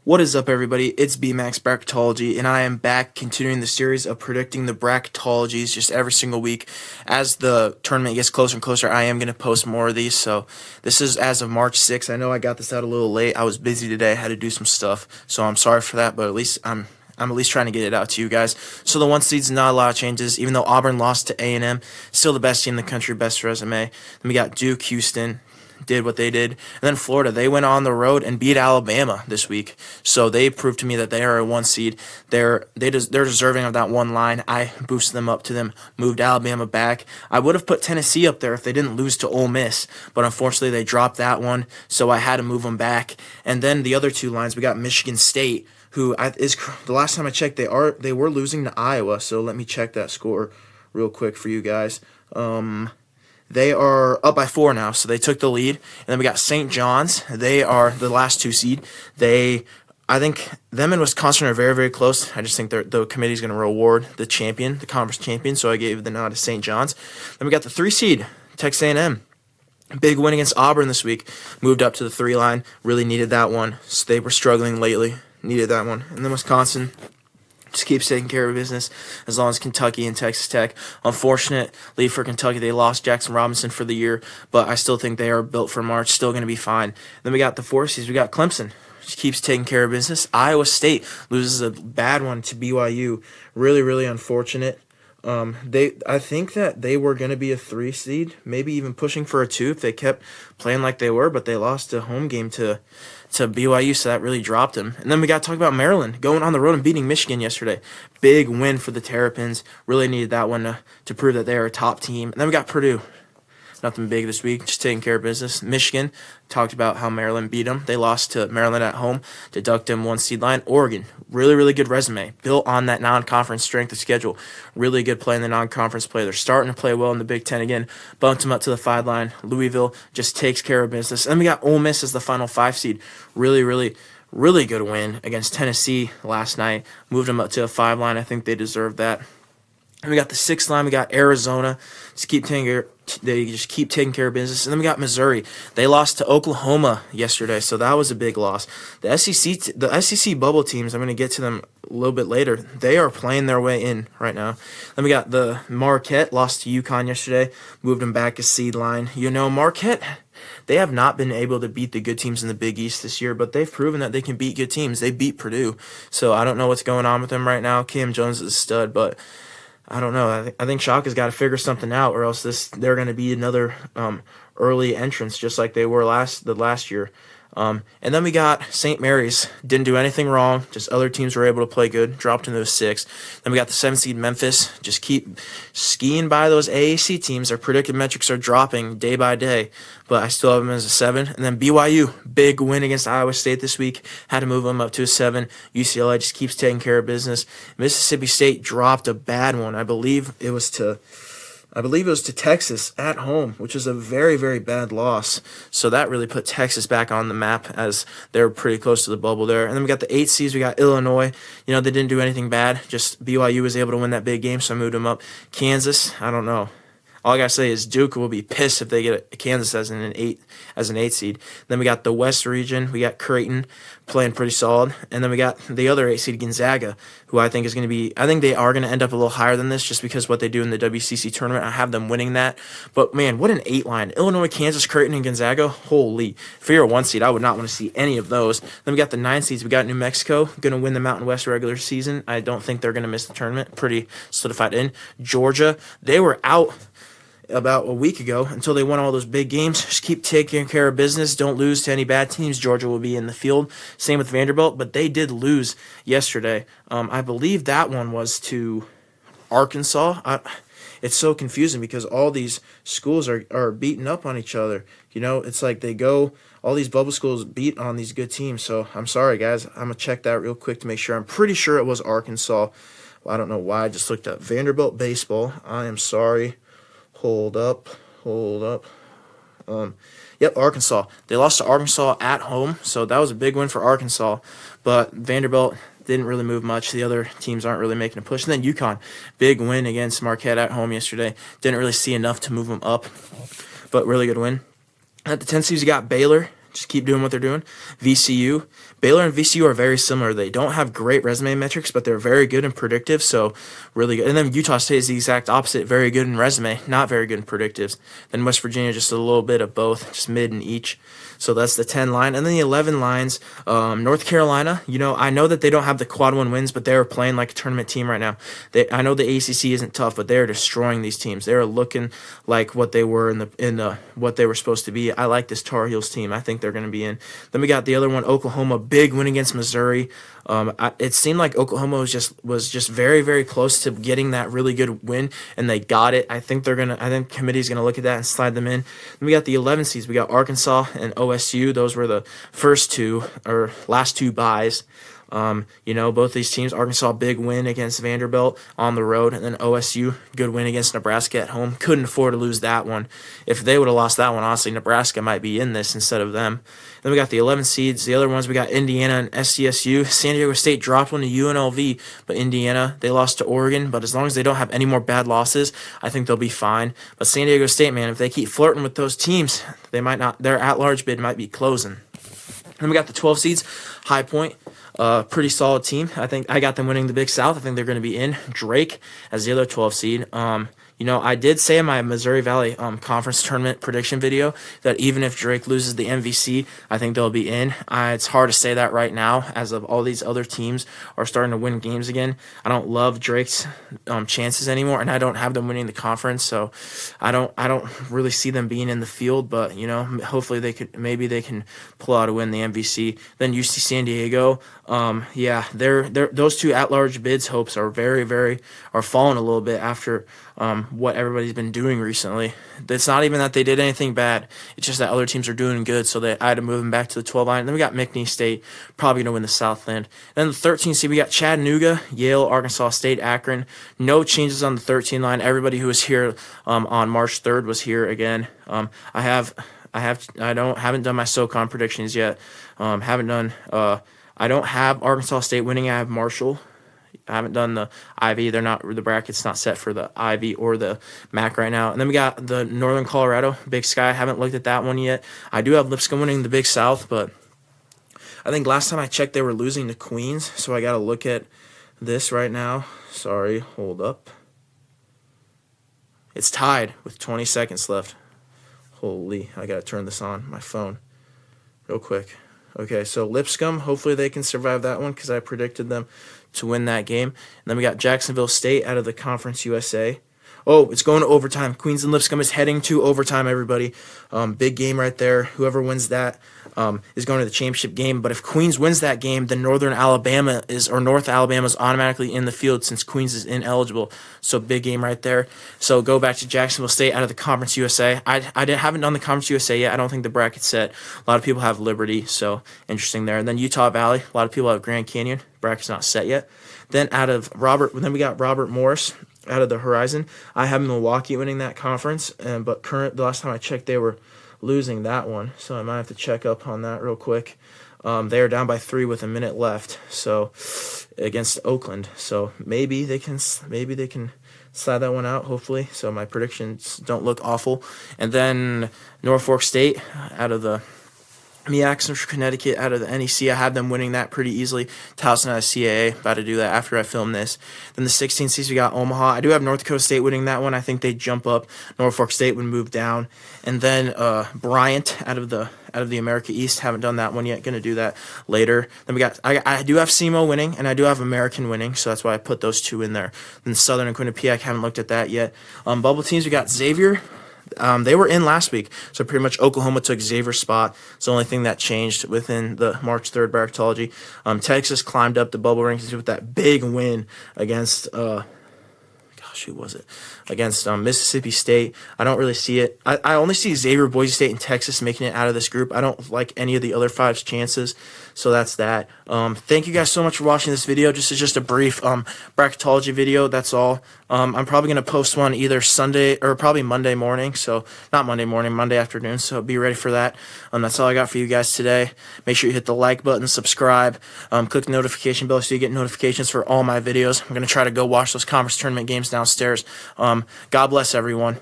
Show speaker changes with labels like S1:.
S1: What is up, everybody? It's BMax Bracketology, and I am back continuing the series of predicting the bracketologies just every single week. As the tournament gets closer and closer, I am going to post more of these. So this is as of March 6th. I know I got this out a little late. I was busy today. I had to do some stuff, so I'm sorry for that, but at least I'm at least trying to get it out to you guys. So the one seed's not a lot of changes, even though Auburn lost to A&M. Still the best team in the country, best resume. Then we got Duke, Houston, did what they did. And then Florida, they went on the road and beat Alabama this week. So they proved to me that they are a one seed. They're deserving of that one line. I boosted them up to them, moved Alabama back. I would have put Tennessee up there if they didn't lose to Ole Miss, but unfortunately they dropped that one, so I had to move them back. And then the other two lines, we got Michigan State, who is the last time I checked, they were losing to Iowa. So let me check that score real quick for you guys. They are up by 4 now, so they took the lead. And then we got St. John's. They are the last 2 seed. I think them and Wisconsin are very, very close. I just think the committee's going to reward the champion, the conference champion, so I gave the nod to St. John's. Then we got the 3 seed, Texas A&M. Big win against Auburn this week. Moved up to the 3 line. Really needed that one. So they were struggling lately. Needed that one. And then Wisconsin just keeps taking care of business as long as Kentucky and Texas Tech. Unfortunately for Kentucky, they lost Jackson Robinson for the year, but I still think they are built for March, still going to be fine. Then we got the 4 seeds. We got Clemson. Just keeps taking care of business. Iowa State loses a bad one to BYU. Really, really unfortunate. I think that they were going to be a 3 seed, maybe even pushing for a 2 if they kept playing like they were, but they lost a home game to BYU, so that really dropped them. And then we got to talk about Maryland going on the road and beating Michigan yesterday. Big win for the Terrapins. Really needed that one to prove that they are a top team. And then we got Purdue. Nothing big this week, just taking care of business. Michigan, talked about how Maryland beat them. They lost to Maryland at home, deduct them 1 seed line. Oregon, really, really good resume, built on that non-conference strength of schedule. Really good play in the non-conference play. They're starting to play well in the Big Ten again. Bumped them up to the 5 line. Louisville just takes care of business. And then we got Ole Miss as the final 5 seed. Really, really, really good win against Tennessee last night. Moved them up to a 5 line. I think they deserved that. And we got the 6th line. We got Arizona. They just keep taking care of business. And then we got Missouri. They lost to Oklahoma yesterday, so that was a big loss. The SEC bubble teams, I'm going to get to them a little bit later. They are playing their way in right now. Then we got the Marquette, lost to UConn yesterday, moved them back a seed line. You know, Marquette, they have not been able to beat the good teams in the Big East this year, but they've proven that they can beat good teams. They beat Purdue, so I don't know what's going on with them right now. Cam Jones is a stud, but I don't know. I think Shaka's got to figure something out, or else they're going to be another early entrance, just like they were last year. And then we got St. Mary's. Didn't do anything wrong. Just other teams were able to play good. Dropped into the 6. Then we got the 7 seed Memphis. Just keep skiing by those AAC teams. Their predicted metrics are dropping day by day, but I still have them as a 7. And then BYU, big win against Iowa State this week. Had to move them up to a 7. UCLA just keeps taking care of business. Mississippi State dropped a bad one. I believe it was to Texas at home, which is a very, very bad loss. So that really put Texas back on the map, as they're pretty close to the bubble there. And then we got the 8 seeds. We got Illinois. You know, they didn't do anything bad. Just BYU was able to win that big game, so I moved them up. Kansas, I don't know. All I gotta say is Duke will be pissed if they get Kansas as an 8 seed. Then we got the West region. We got Creighton playing pretty solid, and then we got the other 8 seed Gonzaga, who I think is going to be. I think they are going to end up a little higher than this, just because what they do in the WCC tournament. I have them winning that. But man, what an 8 line! Illinois, Kansas, Creighton, and Gonzaga. Holy! If you're a 1 seed, I would not want to see any of those. Then we got the 9 seeds. We got New Mexico going to win the Mountain West regular season. I don't think they're going to miss the tournament. Pretty solidified in. Georgia, they were out about a week ago until they won all those big games. Just keep taking care of business. Don't lose to any bad teams. Georgia will be in the field. Same with Vanderbilt, but they did lose yesterday. I believe that one was to Arkansas. It's so confusing because all these schools are beating up on each other. You know, it's like all these bubble schools beat on these good teams. So I'm sorry, guys. I'm going to check that real quick to make sure. I'm pretty sure it was Arkansas. Well, I don't know why. I just looked up Vanderbilt baseball. I am sorry. Hold up. Yep, Arkansas. They lost to Arkansas at home, so that was a big win for Arkansas. But Vanderbilt didn't really move much. The other teams aren't really making a push. And then UConn, big win against Marquette at home yesterday. Didn't really see enough to move them up, but really good win. At the 10 seeds, you got Baylor. just keep doing what they're doing. VCU, Baylor and VCU are very similar. They don't have great resume metrics, but they're very good and predictive, so really good. And then Utah State is the exact opposite, very good in resume, not very good in predictives. Then West Virginia, just a little bit of both, just mid in each. So that's the 10 line. And then the 11 lines, North Carolina, I know that they don't have the quad one wins, but they're playing like a tournament team right now. I know the ACC isn't tough, but they're destroying these teams. They're looking like what they were in what they were supposed to be. I like this Tar Heels team. I think they're going to be in. Then we got the other one, Oklahoma, big win against Missouri. It seemed like Oklahoma was just very, very close to getting that really good win, and they got it. I think committee's gonna look at that and slide them in. Then we got the 11 seeds. We got Arkansas and OSU. Those were the first two or last two byes. Both these teams, Arkansas, big win against Vanderbilt on the road, and then OSU, good win against Nebraska at home. Couldn't afford to lose that one. If they would have lost that one, honestly, Nebraska might be in this instead of them. Then we got the 11 seeds. The other ones, we got Indiana and SDSU. San Diego State dropped one to UNLV, but Indiana, they lost to Oregon. But as long as they don't have any more bad losses, I think they'll be fine. But San Diego State, man, if they keep flirting with those teams, they might not. Their at-large bid might be closing. Then we got the 12 seeds. High Point. Pretty solid team. I think I got them winning the Big South. I think they're going to be in. Drake as the other 12 seed. I did say in my Missouri Valley Conference Tournament prediction video that even if Drake loses the MVC, I think they'll be in. It's hard to say that right now, as of all these other teams are starting to win games again. I don't love Drake's chances anymore, and I don't have them winning the conference, so I don't really see them being in the field. But hopefully they can pull out a win the MVC. Then UC San Diego, those two at-large bids hopes are are falling a little bit after what everybody's been doing recently. It's not even that they did anything bad. It's just that other teams are doing good, so I had to move them back to the 12 line. And then we got McNeese State, probably going to win the Southland. Then the 13 seed, we got Chattanooga, Yale, Arkansas State, Akron. No changes on the 13 line. Everybody who was here on March 3rd was here again. I haven't done my SoCon predictions yet. I don't have Arkansas State winning. I have Marshall. I haven't done the Ivy. The bracket's not set for the Ivy or the MAC right now. And then we got the Northern Colorado, Big Sky. I haven't looked at that one yet. I do have Lipscomb winning the Big South, but I think last time I checked they were losing to Queens, so I got to look at this right now. Sorry, hold up. It's tied with 20 seconds left. Holy, I got to turn this on my phone real quick. Okay, so Lipscomb, hopefully they can survive that one because I predicted them to win that game. And then we got Jacksonville State out of the Conference USA. Oh, it's going to overtime. Queens and Lipscomb is heading to overtime, everybody. Big game right there. Whoever wins that is going to the championship game. But if Queens wins that game, then North Alabama is automatically in the field since Queens is ineligible. So big game right there. So go back to Jacksonville State out of the Conference USA. I haven't done the Conference USA yet. I don't think the bracket's set. A lot of people have Liberty, so interesting there. And then Utah Valley. A lot of people have Grand Canyon. Bracket's not set yet. Then we got Robert Morris out of the Horizon. I have Milwaukee winning that conference, but the last time I checked, they were losing that one, so I might have to check up on that real quick. They are down by 3 with a minute left, so against Oakland. So maybe they can slide that one out, hopefully. So my predictions don't look awful. And then Norfolk State out of the MEAC, Central Connecticut out of the NEC. I have them winning that pretty easily. Towson out of CAA, about to do that after I film this. Then the 16 seeds, we got Omaha. I do have North Dakota State winning that one. I think they jump up. Norfolk State would move down. And then Bryant out of the America East. Haven't done that one yet. Going to do that later. Then we got I do have SEMO winning, and I do have American winning, so that's why I put those two in there. Then Southern and Quinnipiac, haven't looked at that yet. Bubble teams, we got Xavier. They were in last week, so pretty much Oklahoma took Xavier's spot. It's the only thing that changed within the March 3rd bracketology. Texas climbed up the bubble rankings with that big win against who was it? Against Mississippi State. I don't really see it. I only see Xavier, Boise State, and Texas making it out of this group. I don't like any of the other 5's chances, so that's that. Thank you guys so much for watching this video. This is just a brief bracketology video. That's all. I'm probably going to post one either Sunday or probably Monday morning. So not Monday morning, Monday afternoon. So be ready for that. That's all I got for you guys today. Make sure you hit the like button, subscribe, click the notification bell so you get notifications for all my videos. I'm going to try to go watch those conference tournament games downstairs. God bless everyone.